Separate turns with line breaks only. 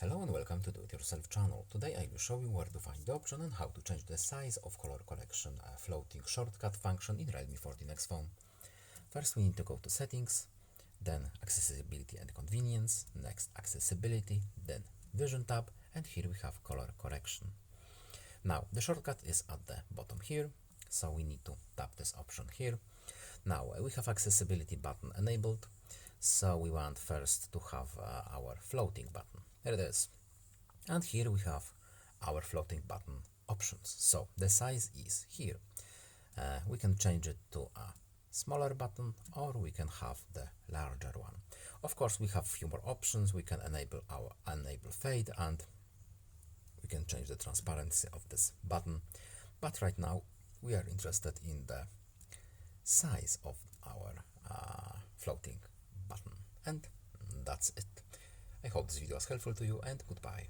Hello and welcome to Do It Yourself channel. Today I will show you where to find the option and how to change the size of color correction floating shortcut function in Realme 14x phone. First we need to go to settings, then accessibility and convenience, next accessibility, then vision tab, and here we have color correction. Now the shortcut is at the bottom here, so we need to tap this option here. Now we have accessibility button enabled, so we want first to have our floating button. There it is. And here we have our floating button options. So the size is here. We can change it to a smaller button or we can have the larger one. Of course, we have few more options. We can enable fade, and we can change the transparency of this button. But right now we are interested in the size of our floating button. And that's it. I hope this video was helpful to you, and goodbye.